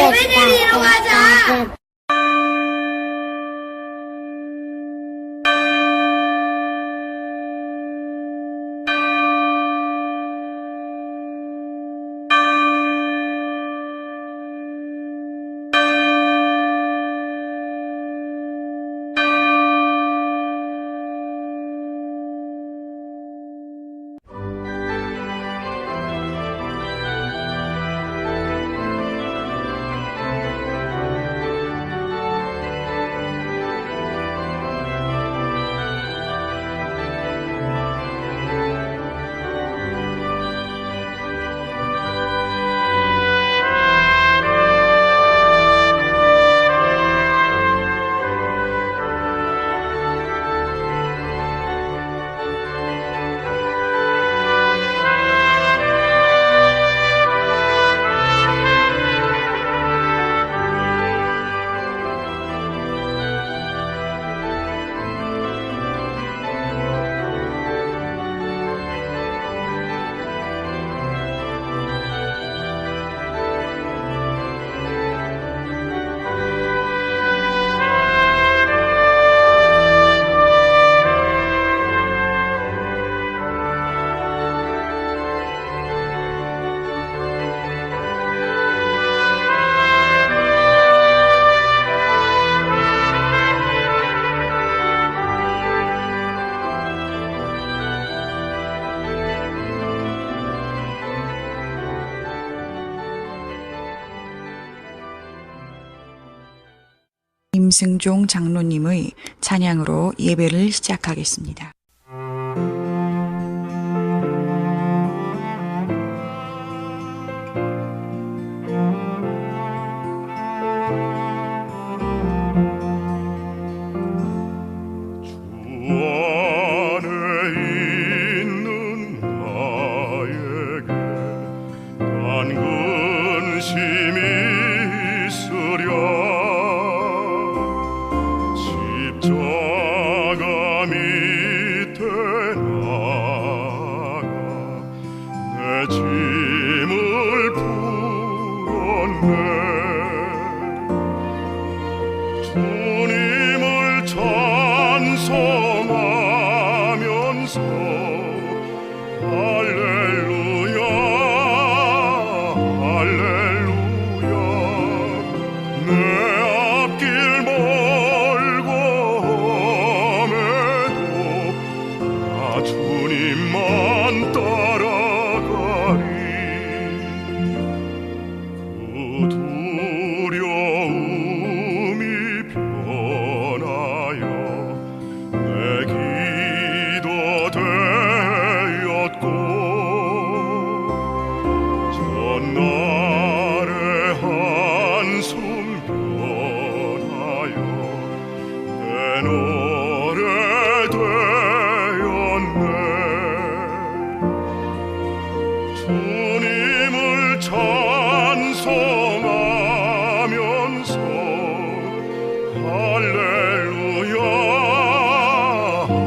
예배드리러 가자. 임승종 장로님의 찬양으로 예배를 시작하겠습니다. 주님을 찬송하면서 할렐루야 할렐루야 내 앞길 멀고 험해도 나 주님만 따라가리 그 두려움이 변하여 내 기도 되었고 전날의 한숨 변하여 내 노래 되었네 주님을 찬송하면서 할렐루야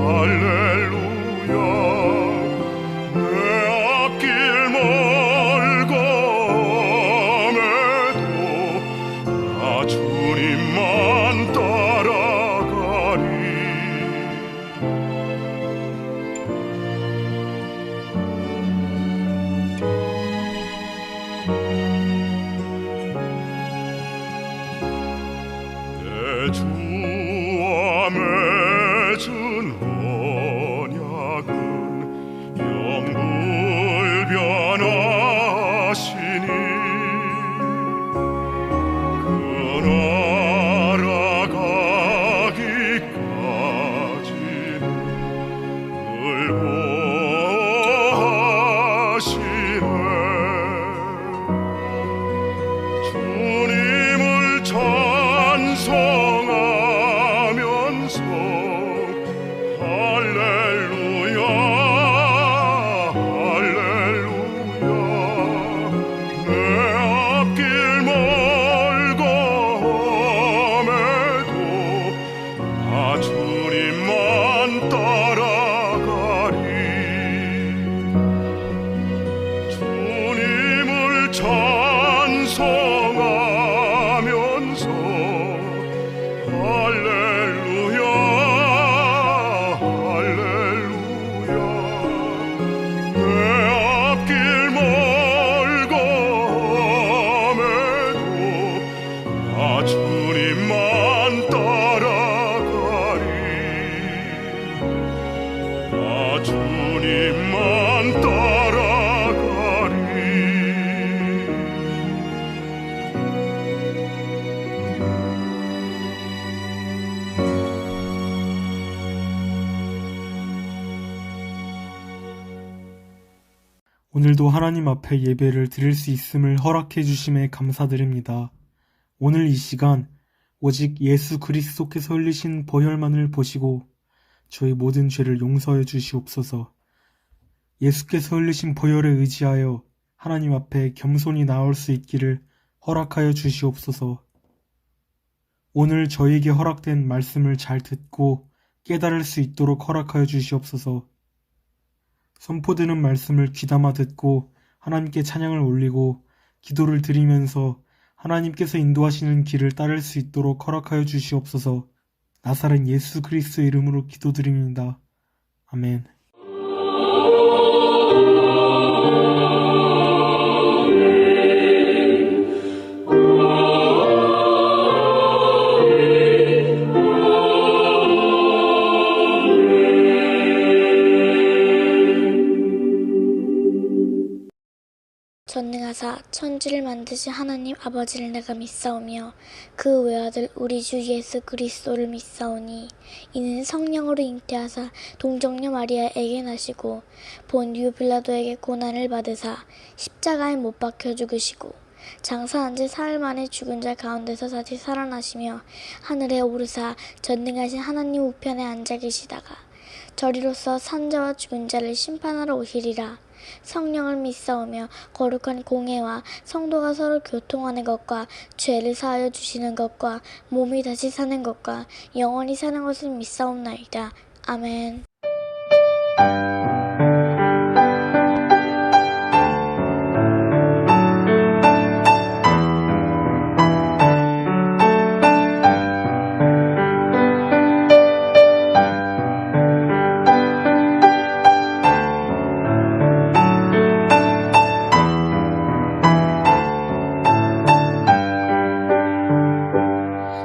할렐루야 내 앞길 멀고 험해도 나 주님만 따라가리 내 주와 맺은 언약은 영구 나 주님만 따라가리. 오늘도 하나님 앞에 예배를 드릴 수 있음을 허락해 주심에 감사드립니다. 오늘 이 시간 오직 예수 그리스도께서 흘리신 보혈만을 보시고 저희 모든 죄를 용서해 주시옵소서. 예수께서 흘리신 보혈에 의지하여 하나님 앞에 겸손히 나올 수 있기를 허락하여 주시옵소서. 오늘 저에게 허락된 말씀을 잘 듣고 깨달을 수 있도록 허락하여 주시옵소서. 선포되는 말씀을 귀담아 듣고 하나님께 찬양을 올리고 기도를 드리면서 하나님께서 인도하시는 길을 따를 수 있도록 허락하여 주시옵소서. 나사렛 예수 그리스도의 이름으로 기도드립니다. 아멘. 전능하사 천지를 만드신 하나님 아버지를 내가 믿사오며 그 외아들 우리 주 예수 그리스도를 믿사오니 이는 성령으로 잉태하사 동정녀 마리아에게 나시고 본디오 빌라도에게 고난을 받으사 십자가에 못 박혀 죽으시고 장사한 지 사흘 만에 죽은 자 가운데서 다시 살아나시며 하늘에 오르사 전능하신 하나님 우편에 앉아 계시다가 저리로서 산자와 죽은 자를 심판하러 오시리라. 성령을 믿사오며 거룩한 공회와 성도가 서로 교통하는 것과 죄를 사하여 주시는 것과 몸이 다시 사는 것과 영원히 사는 것을 믿사옵나이다. 아멘.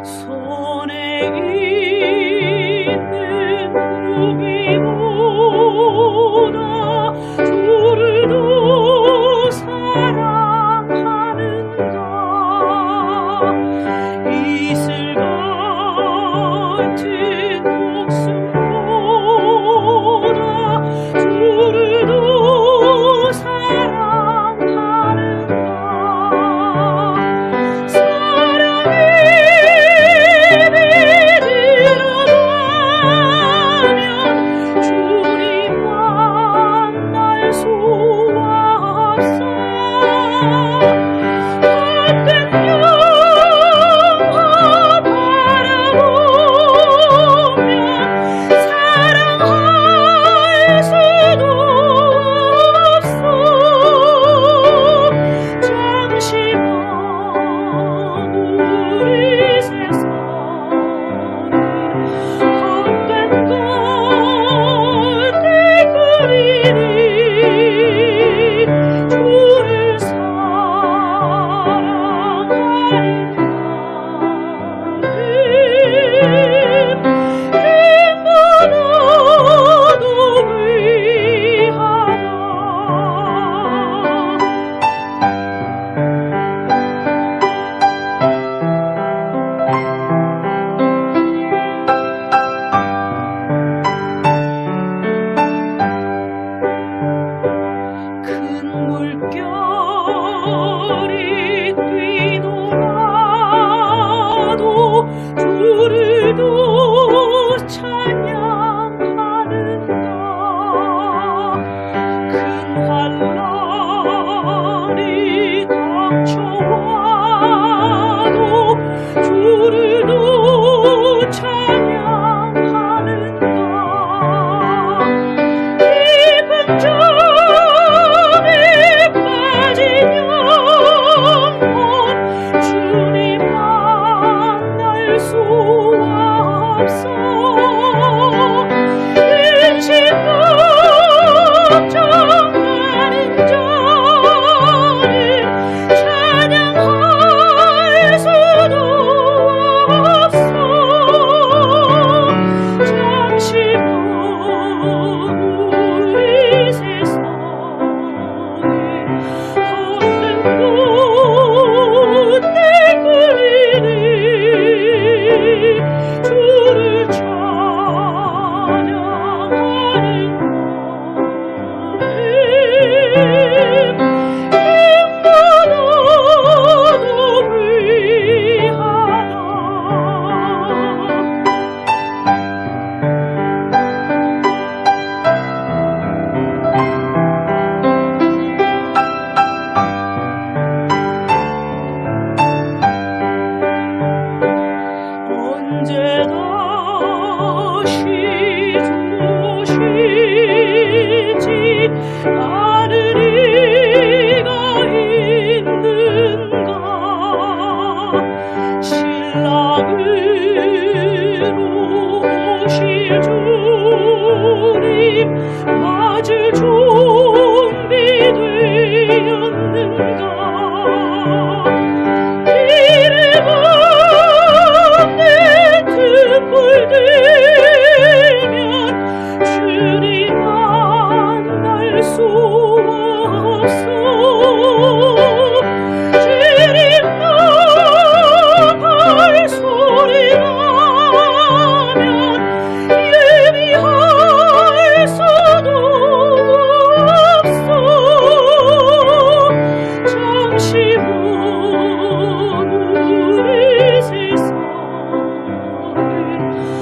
손에 있는 무기로 주님 만날 수 없어 주님 나갈 소리 나면 예비할 수도 없어 잠시 먼 우리 세상에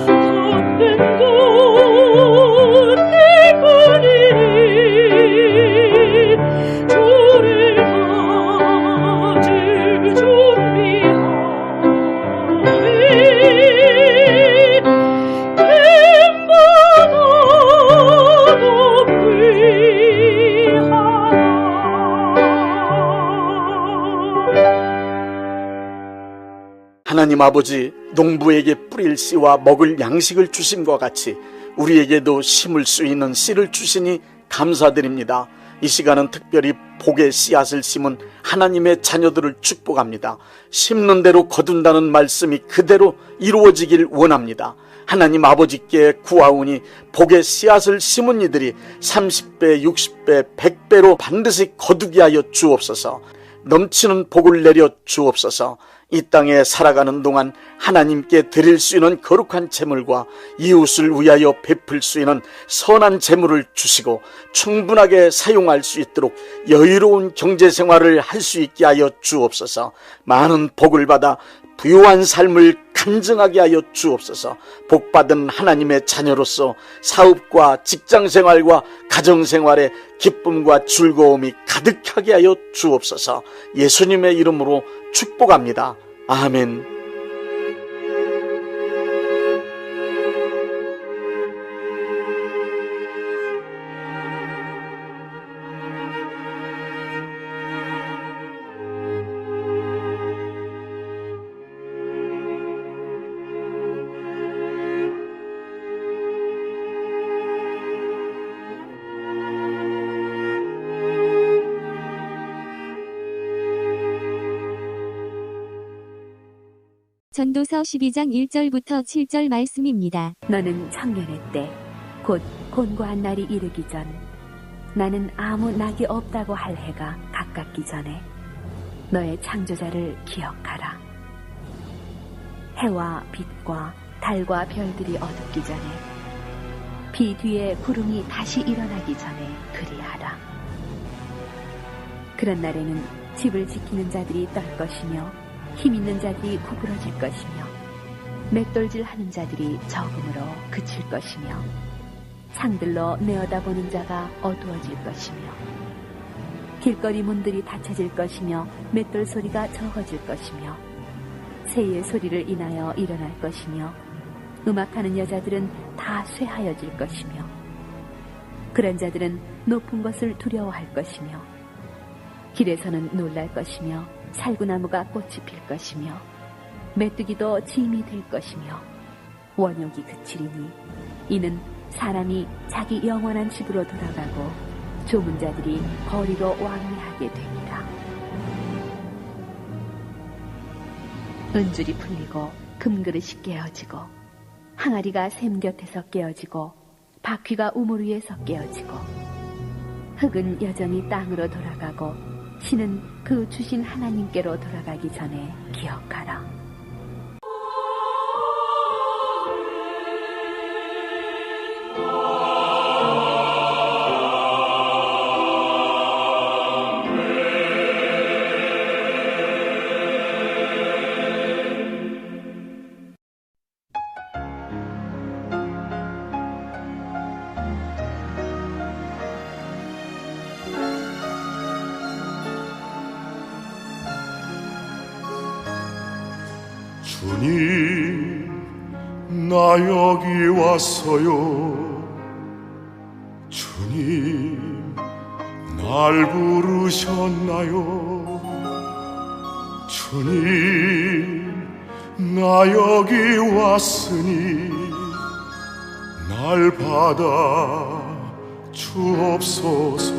헛된 것 내꺼리니 주를 맞을 준비하리 뱀보다도 귀하라. 하나님 아버지, 농부에게 뿌릴 씨와 먹을 양식을 주심과 같이 우리에게도 심을 수 있는 씨를 주시니 감사드립니다. 이 시간은 특별히 복의 씨앗을 심은 하나님의 자녀들을 축복합니다. 심는 대로 거둔다는 말씀이 그대로 이루어지길 원합니다. 하나님 아버지께 구하오니 복의 씨앗을 심은 이들이 30배, 60배, 100배로 반드시 거두게 하여 주옵소서. 넘치는 복을 내려 주옵소서. 이 땅에 살아가는 동안 하나님께 드릴 수 있는 거룩한 재물과 이웃을 위하여 베풀 수 있는 선한 재물을 주시고 충분하게 사용할 수 있도록 여유로운 경제생활을 할 수 있게 하여 주옵소서. 많은 복을 받아 부유한 삶을 간증하게 하여 주옵소서. 복받은 하나님의 자녀로서 사업과 직장생활과 가정생활에 기쁨과 즐거움이 가득하게 하여 주옵소서. 예수님의 이름으로 축복합니다. 아멘. 전도서 12장 1절부터 7절 말씀입니다. 너는 청년의 때 곧 곤고한 날이 이르기 전 나는 아무 낙이 없다고 할 해가 가깝기 전에 너의 창조자를 기억하라. 해와 빛과 달과 별들이 어둡기 전에 비 뒤에 구름이 다시 일어나기 전에 그리하라. 그런 날에는 집을 지키는 자들이 떨 것이며 힘있는 자들이 구부러질 것이며 맷돌질 하는 자들이 적음으로 그칠 것이며 창들로 내어다보는 자가 어두워질 것이며 길거리 문들이 닫혀질 것이며 맷돌 소리가 적어질 것이며 새의 소리를 인하여 일어날 것이며 음악하는 여자들은 다 쇠하여질 것이며 그런 자들은 높은 것을 두려워할 것이며 길에서는 놀랄 것이며 살구나무가 꽃이 필 것이며 메뚜기도 짐이 될 것이며 원욕이 그치리니 이는 사람이 자기 영원한 집으로 돌아가고 좁은 자들이 거리로 왕래하게 되니라. 은줄이 풀리고 금그릇이 깨어지고 항아리가 샘 곁에서 깨어지고 바퀴가 우물 위에서 깨어지고 흙은 여전히 땅으로 돌아가고 신은 그 주신 하나님께로 돌아가기 전에 기억하라. 주님, 나 여기 왔어요. 주님, 날 부르셨나요? 주님, 나 여기 왔으니 날 받아 주옵소서.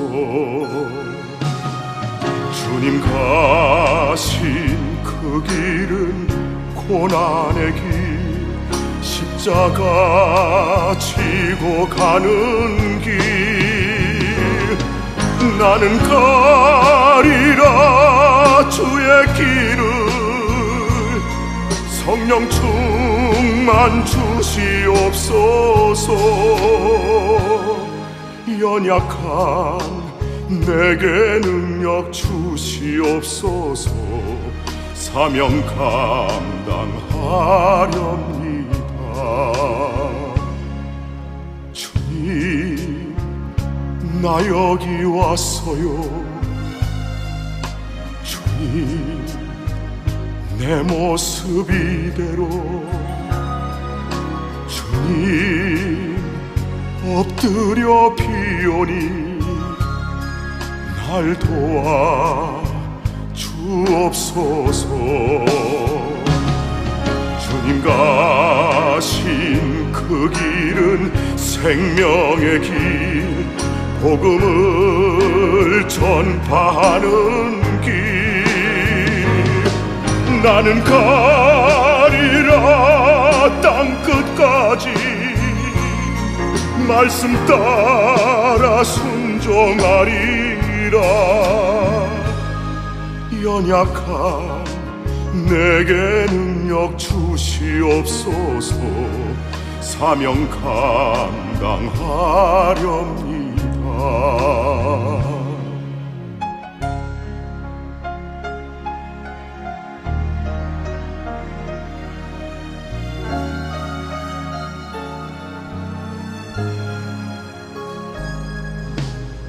주님 가신 그 길은 고난의 길, 십자가 지고 가는 길 나는 가리라 주의 길을 성령 충만 주시옵소서 연약한 내게 능력 주시옵소서 사명 감당하렵니다 주님 나 여기 왔어요 주님 내 모습 이대로 주님 엎드려 비오니 날 도와 주옵소서 주님 가신 그 길은 생명의 길 복음을 전파하는 길 나는 가리라 땅 끝까지 말씀 따라 순종하리라 연약한 내게 능력 주시옵소서 사명 감당하렵니다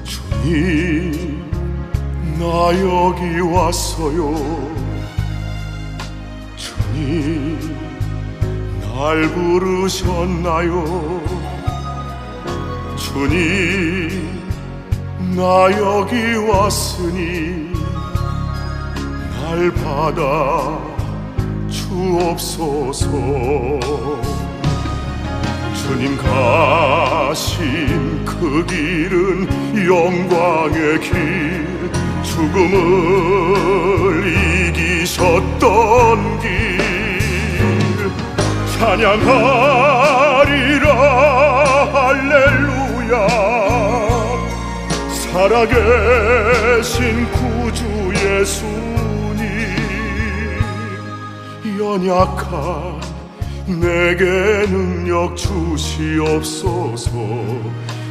주님 나 여기 왔어요 주님 날 부르셨나요 주님 나 여기 왔으니 날 받아 주옵소서 주님 가신 그 길은 영광의 길 죽음을 이기셨던 길 찬양하리라 할렐루야 살아계신 구주 예수님 연약한 내게 능력 주시옵소서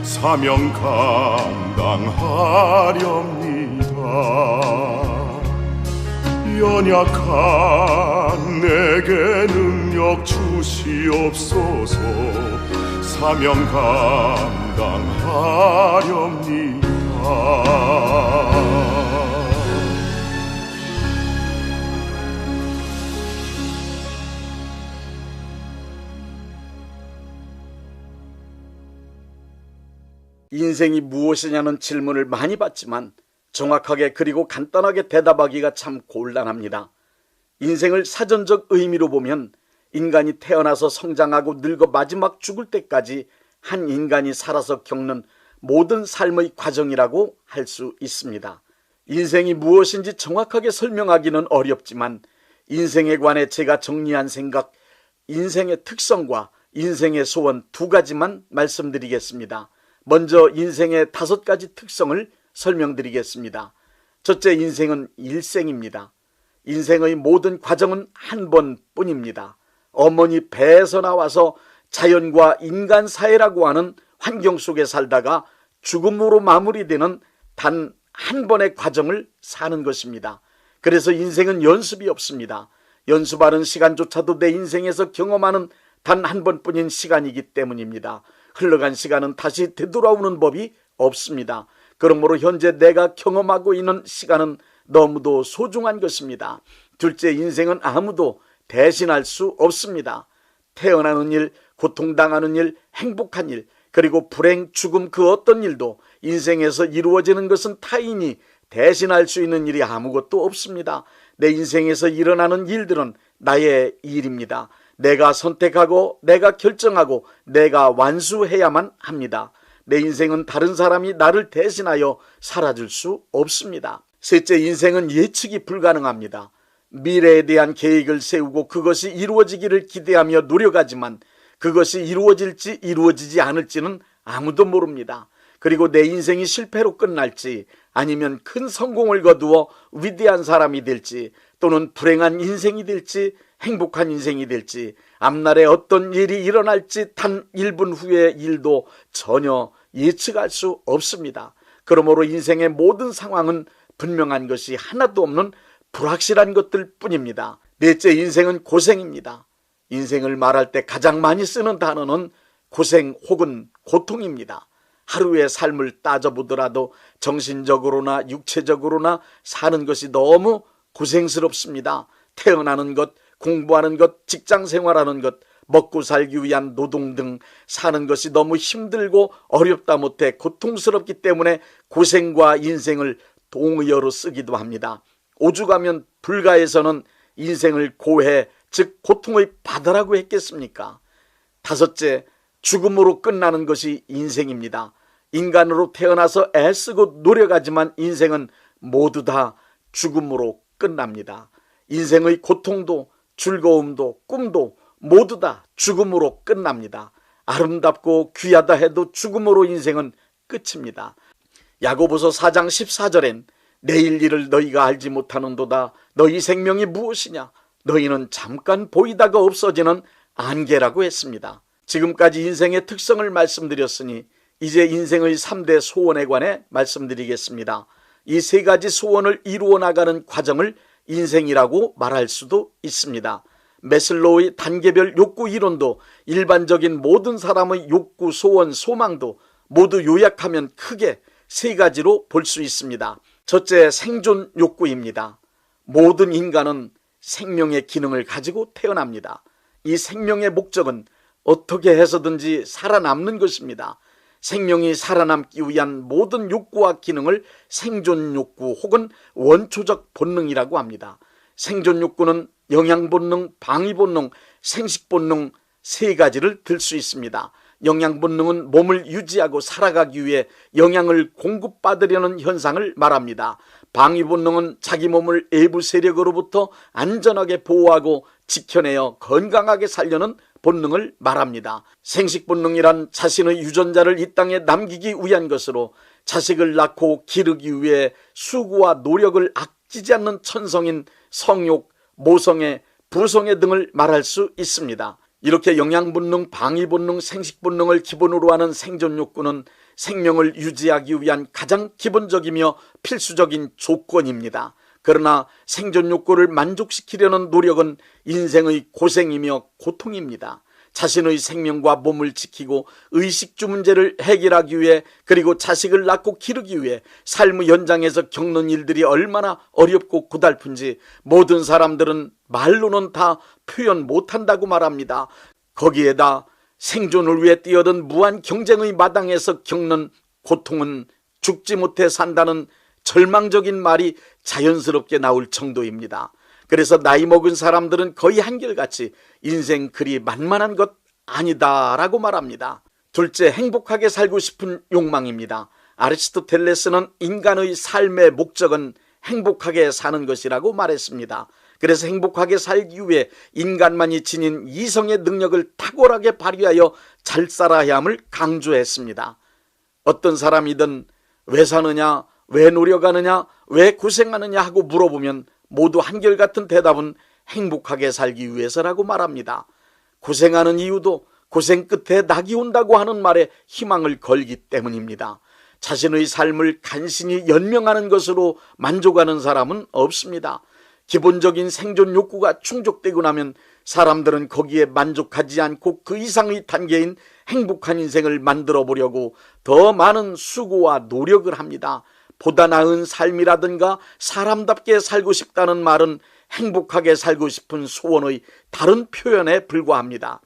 사명 감당하렵니다 연약한 내게 능력 주시옵소서 사명 감당하렵니다 인생이 무엇이냐는 질문을 많이 받지만 정확하게 그리고 간단하게 대답하기가 참 곤란합니다. 인생을 사전적 의미로 보면 인간이 태어나서 성장하고 늙어 마지막 죽을 때까지 한 인간이 살아서 겪는 모든 삶의 과정이라고 할 수 있습니다. 인생이 무엇인지 정확하게 설명하기는 어렵지만 인생에 관해 제가 정리한 생각, 인생의 특성과 인생의 소원 두 가지만 말씀드리겠습니다. 먼저 인생의 5가지 특성을 설명드리겠습니다. 첫째, 인생은 일생입니다. 인생의 모든 과정은 한 번뿐입니다. 어머니 배에서 나와서 자연과 인간 사회라고 하는 환경 속에 살다가 죽음으로 마무리되는 단 한 번의 과정을 사는 것입니다. 그래서 인생은 연습이 없습니다. 연습하는 시간조차도 내 인생에서 경험하는 단 한 번뿐인 시간이기 때문입니다. 흘러간 시간은 다시 되돌아오는 법이 없습니다. 그러므로 현재 내가 경험하고 있는 시간은 너무도 소중한 것입니다. 둘째, 인생은 아무도 대신할 수 없습니다. 태어나는 일, 고통당하는 일, 행복한 일, 그리고 불행, 죽음 그 어떤 일도 인생에서 이루어지는 것은 타인이 대신할 수 있는 일이 아무것도 없습니다. 내 인생에서 일어나는 일들은 나의 일입니다. 내가 선택하고 내가 결정하고 내가 완수해야만 합니다. 내 인생은 다른 사람이 나를 대신하여 살아줄 수 없습니다. 셋째, 인생은 예측이 불가능합니다. 미래에 대한 계획을 세우고 그것이 이루어지기를 기대하며 노력하지만 그것이 이루어질지 이루어지지 않을지는 아무도 모릅니다. 그리고 내 인생이 실패로 끝날지 아니면 큰 성공을 거두어 위대한 사람이 될지 또는 불행한 인생이 될지 행복한 인생이 될지 앞날에 어떤 일이 일어날지 단 1분 후의 일도 전혀 예측할 수 없습니다. 그러므로 인생의 모든 상황은 분명한 것이 하나도 없는 불확실한 것들 뿐입니다. 넷째, 인생은 고생입니다. 인생을 말할 때 가장 많이 쓰는 단어는 고생 혹은 고통입니다. 하루의 삶을 따져보더라도 정신적으로나 육체적으로나 사는 것이 너무 고생스럽습니다. 태어나는 것, 공부하는 것, 직장 생활하는 것, 먹고 살기 위한 노동 등 사는 것이 너무 힘들고 어렵다 못해 고통스럽기 때문에 고생과 인생을 동의어로 쓰기도 합니다. 오죽하면 불가에서는 인생을 고해, 즉 고통의 바다라고 했겠습니까? 다섯째, 죽음으로 끝나는 것이 인생입니다. 인간으로 태어나서 애쓰고 노력하지만 인생은 모두 다 죽음으로 끝납니다. 인생의 고통도 즐거움도 꿈도 모두 다 죽음으로 끝납니다. 아름답고 귀하다 해도 죽음으로 인생은 끝입니다. 야고보서 4장 14절엔 내일 일을 너희가 알지 못하는도다. 너희 생명이 무엇이냐? 너희는 잠깐 보이다가 없어지는 안개라고 했습니다. 지금까지 인생의 특성을 말씀드렸으니 이제 인생의 3대 소원에 관해 말씀드리겠습니다. 이 3가지 소원을 이루어 나가는 과정을 인생이라고 말할 수도 있습니다. 메슬로우의 단계별 욕구 이론도 일반적인 모든 사람의 욕구, 소원, 소망도 모두 요약하면 크게 3가지로 볼 수 있습니다. 첫째, 생존 욕구입니다. 모든 인간은 생명의 기능을 가지고 태어납니다. 이 생명의 목적은 어떻게 해서든지 살아남는 것입니다. 생명이 살아남기 위한 모든 욕구와 기능을 생존 욕구 혹은 원초적 본능이라고 합니다. 생존 욕구는 영양 본능, 방위 본능, 생식 본능 3가지를 들 수 있습니다. 영양 본능은 몸을 유지하고 살아가기 위해 영양을 공급받으려는 현상을 말합니다. 방위 본능은 자기 몸을 외부 세력으로부터 안전하게 보호하고 지켜내어 건강하게 살려는 본능을 말합니다. 생식 본능이란 자신의 유전자를 이 땅에 남기기 위한 것으로 자식을 낳고 기르기 위해 수고와 노력을 아끼지 않는 천성인 성욕, 모성애, 부성애 등을 말할 수 있습니다. 이렇게 영양본능, 방위본능, 생식본능을 기본으로 하는 생존욕구는 생명을 유지하기 위한 가장 기본적이며 필수적인 조건입니다. 그러나 생존욕구를 만족시키려는 노력은 인생의 고생이며 고통입니다. 자신의 생명과 몸을 지키고 의식주 문제를 해결하기 위해 그리고 자식을 낳고 기르기 위해 삶의 현장에서 겪는 일들이 얼마나 어렵고 고달픈지 모든 사람들은 말로는 다 표현 못한다고 말합니다. 거기에다 생존을 위해 뛰어든 무한 경쟁의 마당에서 겪는 고통은 죽지 못해 산다는 절망적인 말이 자연스럽게 나올 정도입니다. 그래서 나이 먹은 사람들은 거의 한결같이 인생 그리 만만한 것 아니다라고 말합니다. 둘째, 행복하게 살고 싶은 욕망입니다. 아리스토텔레스는 인간의 삶의 목적은 행복하게 사는 것이라고 말했습니다. 그래서 행복하게 살기 위해 인간만이 지닌 이성의 능력을 탁월하게 발휘하여 잘 살아야 함을 강조했습니다. 어떤 사람이든 왜 사느냐, 왜 노력하느냐, 왜 고생하느냐 하고 물어보면 모두 한결같은 대답은 행복하게 살기 위해서라고 말합니다. 고생하는 이유도 고생 끝에 낙이 온다고 하는 말에 희망을 걸기 때문입니다. 자신의 삶을 간신히 연명하는 것으로 만족하는 사람은 없습니다. 기본적인 생존 욕구가 충족되고 나면 사람들은 거기에 만족하지 않고 그 이상의 단계인 행복한 인생을 만들어 보려고 더 많은 수고와 노력을 합니다. 보다 나은 삶이라든가 사람답게 살고 싶다는 말은 행복하게 살고 싶은 소원의 다른 표현에 불과합니다.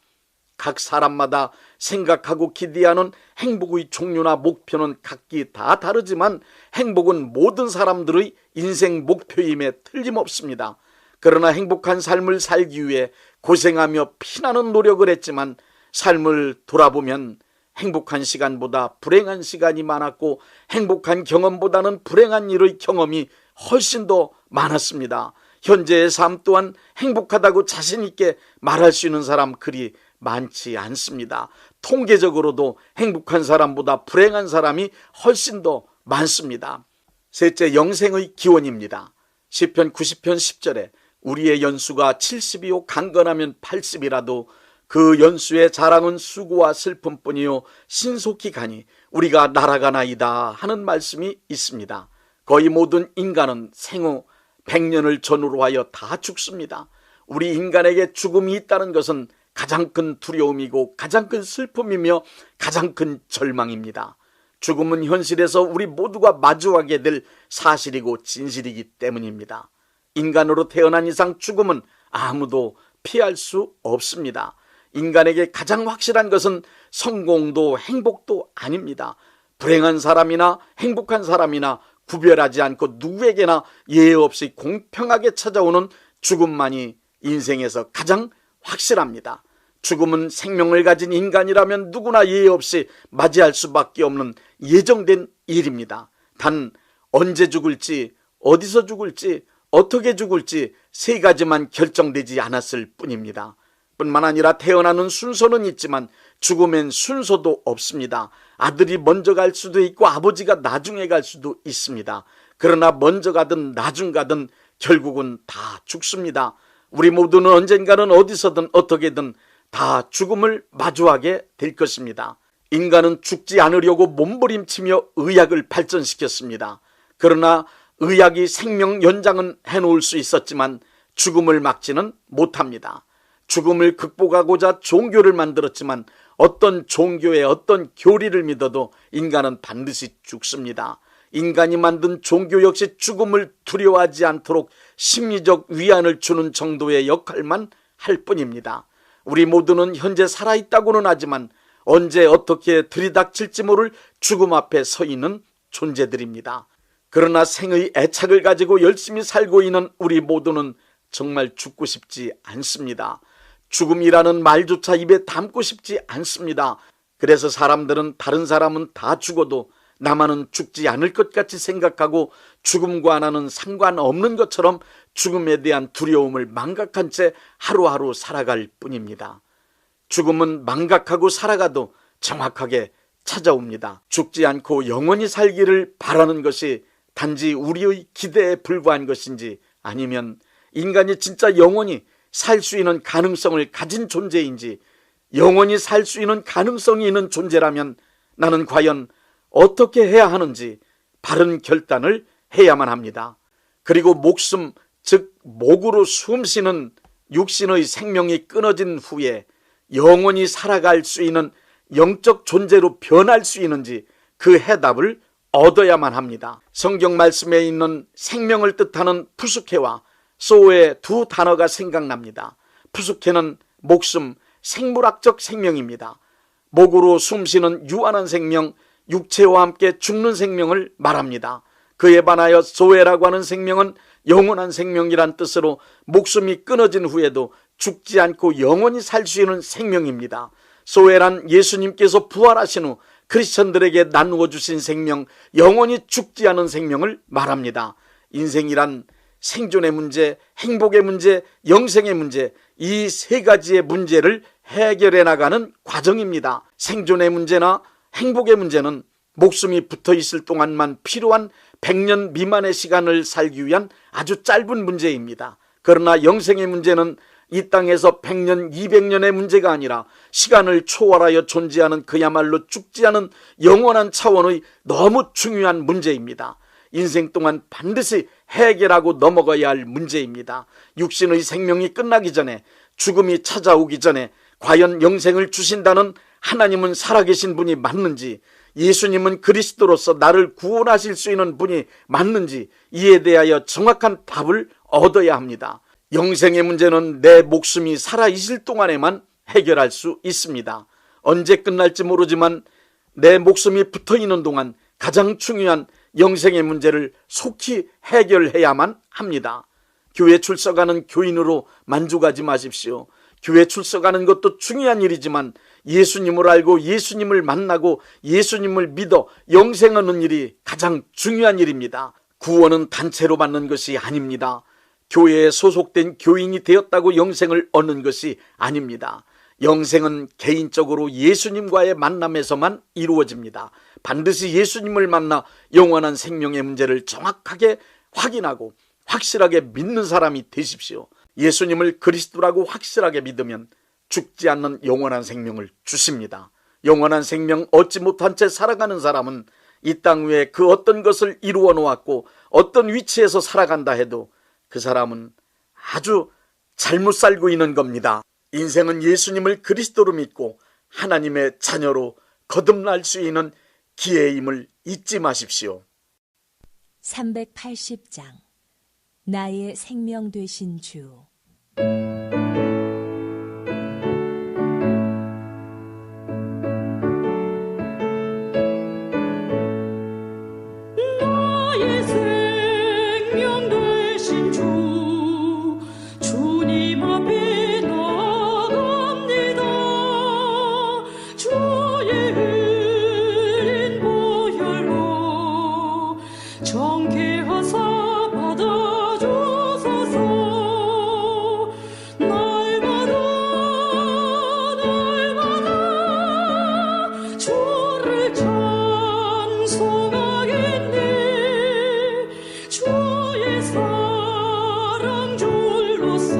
각 사람마다 생각하고 기대하는 행복의 종류나 목표는 각기 다 다르지만 행복은 모든 사람들의 인생 목표임에 틀림없습니다. 그러나 행복한 삶을 살기 위해 고생하며 피나는 노력을 했지만 삶을 돌아보면 행복한 시간보다 불행한 시간이 많았고 행복한 경험보다는 불행한 일의 경험이 훨씬 더 많았습니다. 현재의 삶 또한 행복하다고 자신 있게 말할 수 있는 사람 그리 많지 않습니다. 통계적으로도 행복한 사람보다 불행한 사람이 훨씬 더 많습니다. 셋째, 영생의 기원입니다. 시편 90편 10절에 우리의 연수가 70이요 강건하면 80이라도 그 연수의 자랑은 수고와 슬픔뿐이요 신속히 가니 우리가 날아가나이다 하는 말씀이 있습니다. 거의 모든 인간은 생후 100년을 전후로 하여 다 죽습니다. 우리 인간에게 죽음이 있다는 것은 가장 큰 두려움이고 가장 큰 슬픔이며 가장 큰 절망입니다. 죽음은 현실에서 우리 모두가 마주하게 될 사실이고 진실이기 때문입니다. 인간으로 태어난 이상 죽음은 아무도 피할 수 없습니다. 인간에게 가장 확실한 것은 성공도 행복도 아닙니다. 불행한 사람이나 행복한 사람이나 구별하지 않고 누구에게나 예외 없이 공평하게 찾아오는 죽음만이 인생에서 가장 확실합니다. 죽음은 생명을 가진 인간이라면 누구나 예외 없이 맞이할 수밖에 없는 예정된 일입니다. 단 언제 죽을지, 어디서 죽을지, 어떻게 죽을지 세 가지만 결정되지 않았을 뿐입니다. 뿐만 아니라 태어나는 순서는 있지만 죽음엔 순서도 없습니다. 아들이 먼저 갈 수도 있고 아버지가 나중에 갈 수도 있습니다. 그러나 먼저 가든 나중 가든 결국은 다 죽습니다. 우리 모두는 언젠가는 어디서든 어떻게든 다 죽음을 마주하게 될 것입니다. 인간은 죽지 않으려고 몸부림치며 의학을 발전시켰습니다. 그러나 의학이 생명 연장은 해놓을 수 있었지만 죽음을 막지는 못합니다. 죽음을 극복하고자 종교를 만들었지만 어떤 종교의 어떤 교리를 믿어도 인간은 반드시 죽습니다. 인간이 만든 종교 역시 죽음을 두려워하지 않도록 심리적 위안을 주는 정도의 역할만 할 뿐입니다. 우리 모두는 현재 살아있다고는 하지만 언제 어떻게 들이닥칠지 모를 죽음 앞에 서 있는 존재들입니다. 그러나 생의 애착을 가지고 열심히 살고 있는 우리 모두는 정말 죽고 싶지 않습니다. 죽음이라는 말조차 입에 담고 싶지 않습니다. 그래서 사람들은 다른 사람은 다 죽어도 나만은 죽지 않을 것 같이 생각하고 죽음과 나는 상관없는 것처럼 죽음에 대한 두려움을 망각한 채 하루하루 살아갈 뿐입니다. 죽음은 망각하고 살아가도 정확하게 찾아옵니다. 죽지 않고 영원히 살기를 바라는 것이 단지 우리의 기대에 불과한 것인지 아니면 인간이 진짜 영원히 살 수 있는 가능성을 가진 존재인지, 영원히 살 수 있는 가능성이 있는 존재라면 나는 과연 어떻게 해야 하는지 바른 결단을 해야만 합니다. 그리고 목숨, 즉 목으로 숨 쉬는 육신의 생명이 끊어진 후에 영원히 살아갈 수 있는 영적 존재로 변할 수 있는지 그 해답을 얻어야만 합니다. 성경 말씀에 있는 생명을 뜻하는 푸스케와 소의 두 단어가 생각납니다. 푸스케는 목숨, 생물학적 생명입니다. 목으로 숨쉬는 유한한 생명, 육체와 함께 죽는 생명을 말합니다. 그에 반하여 소에라고 하는 생명은 영원한 생명이란 뜻으로 목숨이 끊어진 후에도 죽지 않고 영원히 살 수 있는 생명입니다. 소에란 예수님께서 부활하신 후 크리스천들에게 나누어 주신 생명, 영원히 죽지 않은 생명을 말합니다. 인생이란 생존의 문제, 행복의 문제, 영생의 문제, 이 세 가지의 문제를 해결해 나가는 과정입니다. 생존의 문제나 행복의 문제는 목숨이 붙어 있을 동안만 필요한 100년 미만의 시간을 살기 위한 아주 짧은 문제입니다. 그러나 영생의 문제는 이 땅에서 100년, 200년의 문제가 아니라 시간을 초월하여 존재하는 그야말로 죽지 않은 영원한 차원의 너무 중요한 문제입니다. 인생 동안 반드시 해결하고 넘어가야 할 문제입니다. 육신의 생명이 끝나기 전에, 죽음이 찾아오기 전에 과연 영생을 주신다는 하나님은 살아계신 분이 맞는지, 예수님은 그리스도로서 나를 구원하실 수 있는 분이 맞는지 이에 대하여 정확한 답을 얻어야 합니다. 영생의 문제는 내 목숨이 살아있을 동안에만 해결할 수 있습니다. 언제 끝날지 모르지만 내 목숨이 붙어있는 동안 가장 중요한 영생의 문제를 속히 해결해야만 합니다. 교회 출석하는 교인으로 만족하지 마십시오. 교회 출석하는 것도 중요한 일이지만 예수님을 알고 예수님을 만나고 예수님을 믿어 영생 얻는 일이 가장 중요한 일입니다. 구원은 단체로 받는 것이 아닙니다. 교회에 소속된 교인이 되었다고 영생을 얻는 것이 아닙니다. 영생은 개인적으로 예수님과의 만남에서만 이루어집니다. 반드시 예수님을 만나 영원한 생명의 문제를 정확하게 확인하고 확실하게 믿는 사람이 되십시오. 예수님을 그리스도라고 확실하게 믿으면 죽지 않는 영원한 생명을 주십니다. 영원한 생명 얻지 못한 채 살아가는 사람은 이 땅 위에 그 어떤 것을 이루어 놓았고 어떤 위치에서 살아간다 해도 그 사람은 아주 잘못 살고 있는 겁니다. 인생은 예수님을 그리스도로 믿고 하나님의 자녀로 거듭날 수 있는 기회임을 잊지 마십시오. 380장 나의 생명 되신 주. 나의 생명 되신 주, 주님 앞에 나갑니다. 주의 흐린 보혈로 정케하사 받아주소서. 날마다 주를 찬송하겠네. 주의 사랑 줄로서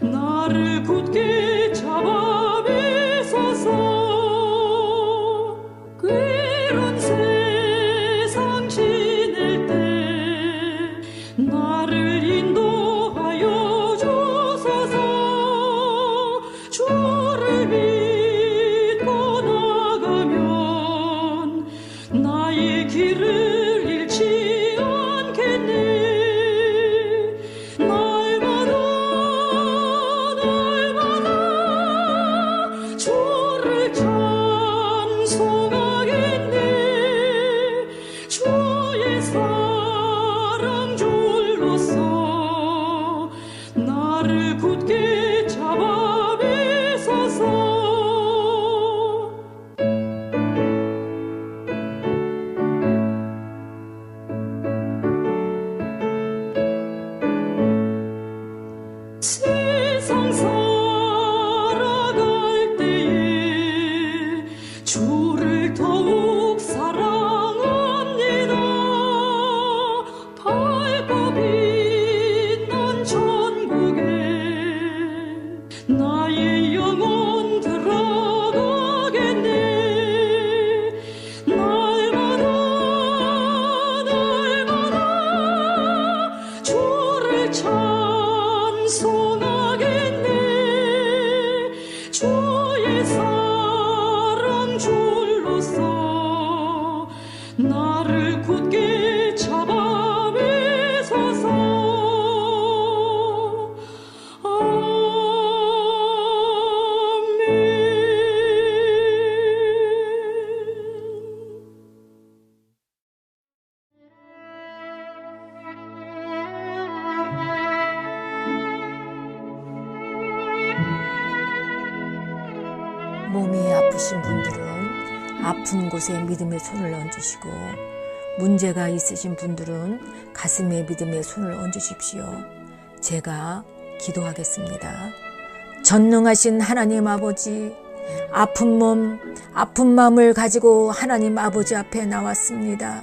나를 굳게 잡아 매소서. 괴로운 세상 지낼 때 나를 인도하여 주소서. 주를 믿고 나가면 나의 길을 잃지 않겠네. 날마다 주를 찬송하겠네. 주의 사랑 줄로서 나를 굳게 잡아 매소서. 세상 살아갈 때에 주를 더욱 사랑합니다. 밝고 빛난 천국에 나의 영혼 들어가겠네. 날마다 주를 찬송하겠네. 주의 사랑 줄로서 나를 굳게 잡아 매소서. 몸이 아프신 분들은 아픈 곳에 믿음의 손을 얹으시고, 문제가 있으신 분들은 가슴에 믿음의 손을 얹으십시오. 제가 기도하겠습니다. 전능하신 하나님 아버지, 아픈 몸, 아픈 마음을 가지고 하나님 아버지 앞에 나왔습니다.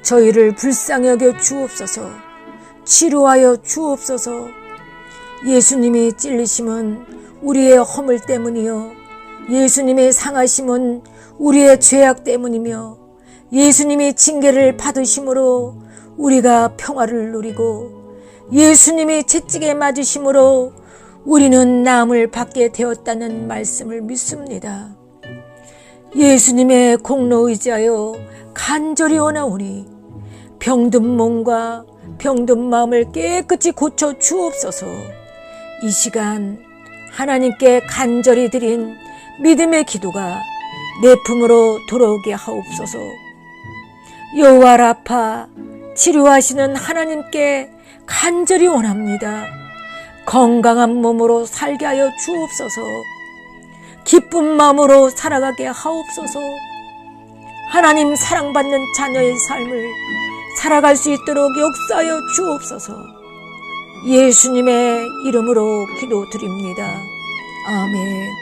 저희를 불쌍히 여겨 주옵소서. 치료하여 주옵소서. 예수님이 찔리심은 우리의 허물 때문이요, 예수님의 상하심은 우리의 죄악 때문이며, 예수님이 징계를 받으심으로 우리가 평화를 누리고, 예수님이 채찍에 맞으심으로 우리는 나음을 받게 되었다는 말씀을 믿습니다. 예수님의 공로 의지하여 간절히 원하오니 병든 몸과 병든 마음을 깨끗이 고쳐 주옵소서. 이 시간 하나님께 간절히 드린 믿음의 기도가 내 품으로 돌아오게 하옵소서. 여호와 라파, 치료하시는 하나님께 간절히 원합니다. 건강한 몸으로 살게 하여 주옵소서. 기쁜 마음으로 살아가게 하옵소서. 하나님 사랑받는 자녀의 삶을 살아갈 수 있도록 역사하여 주옵소서. 예수님의 이름으로 기도드립니다. 아멘.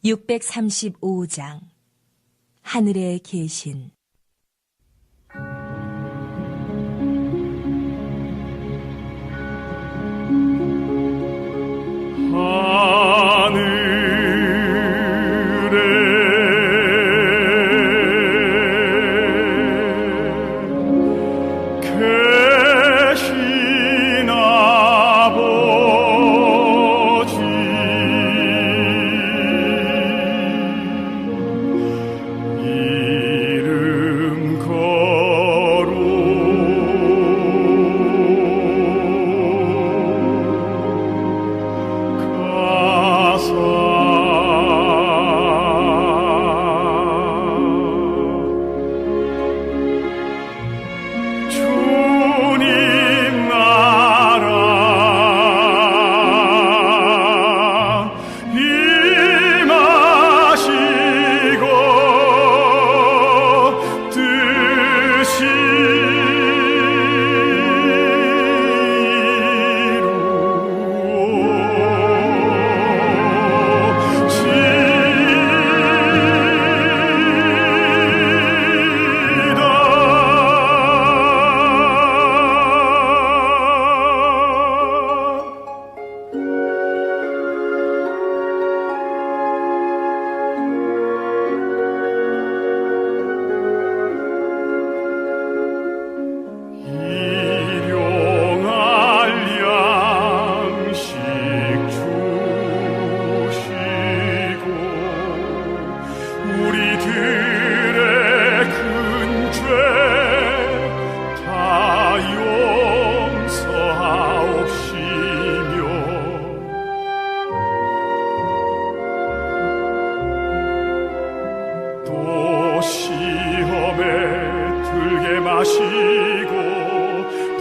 (635장) 하늘에 계신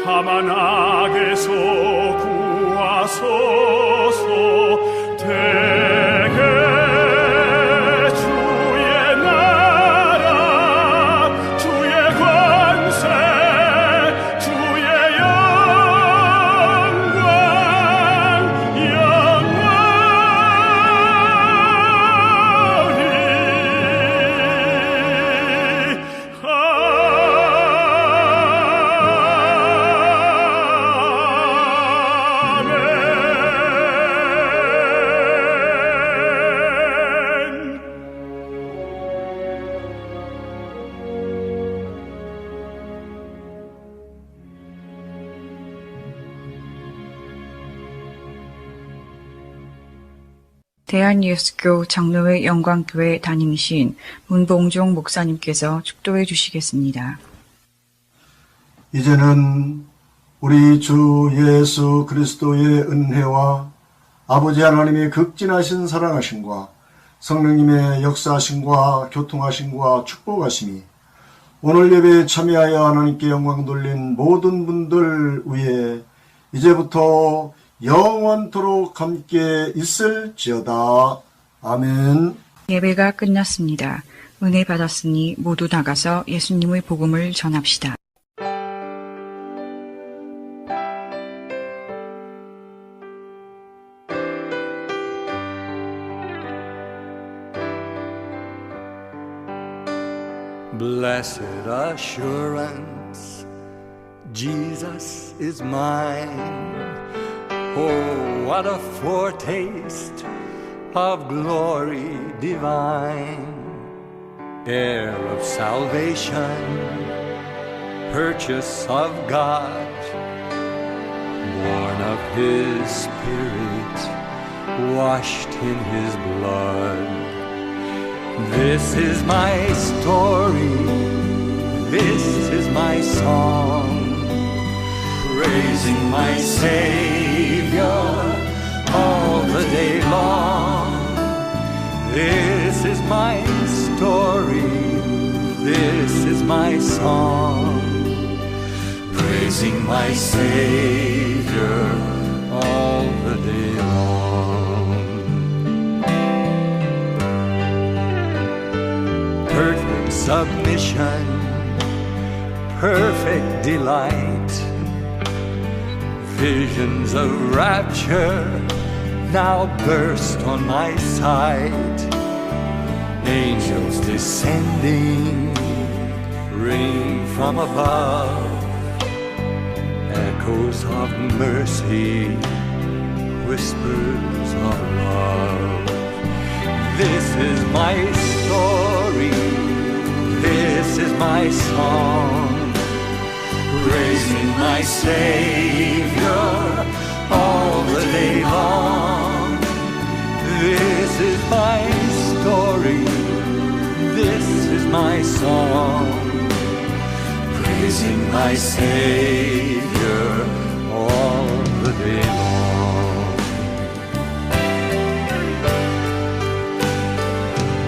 다만 악에서 구하소서. 대개 주의 나라 주의 권세 주의 영광 대한예수교 장로회 영광교회 담임이신 문봉종 목사님께서 축도해 주시겠습니다. 이제는 우리 주 예수 그리스도의 은혜와 아버지 하나님의 극진하신 사랑하심과 성령님의 역사하심과 교통하심과 축복하심이 오늘 예배에 참여하여 하나님께 영광 돌린 모든 분들 위에 이제부터 영원토록 함께 있을지어다. 아멘. 예배가 끝났습니다. 은혜 받았으니 모두 나가서 예수님의 복음을 전합시다. Blessed assurance, Jesus is mine. Oh, what a foretaste of glory divine. heir of salvation, purchase of God, born of His Spirit, washed in His blood. This is my story, this is my song, praising my Savior all the day long. This is my story, this is my song, praising my Savior all the day long. Perfect submission, perfect delight, visions of rapture now burst on my sight. Angels descending, ring from above, echoes of mercy, whispers of love. This is my story, this is my song, praising my Savior all the day long. This is my story, this is my song, praising my Savior all the day long.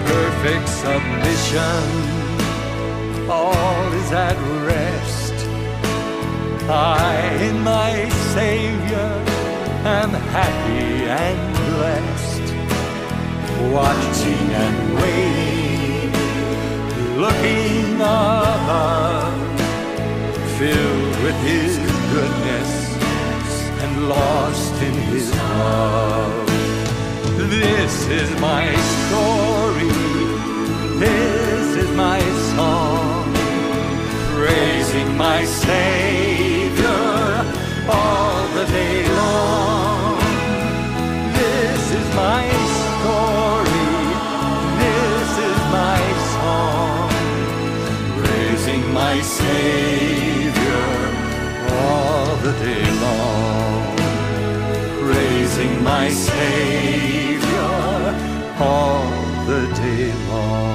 Perfect submission, all is at rest. I in my Savior am happy and blessed, watching and waiting, looking above, filled with His goodness and lost in His love. This is my story, this is my song, praising my Savior all the day long. This is my story, this is my song, praising my Savior all the day long, praising my Savior all the day long.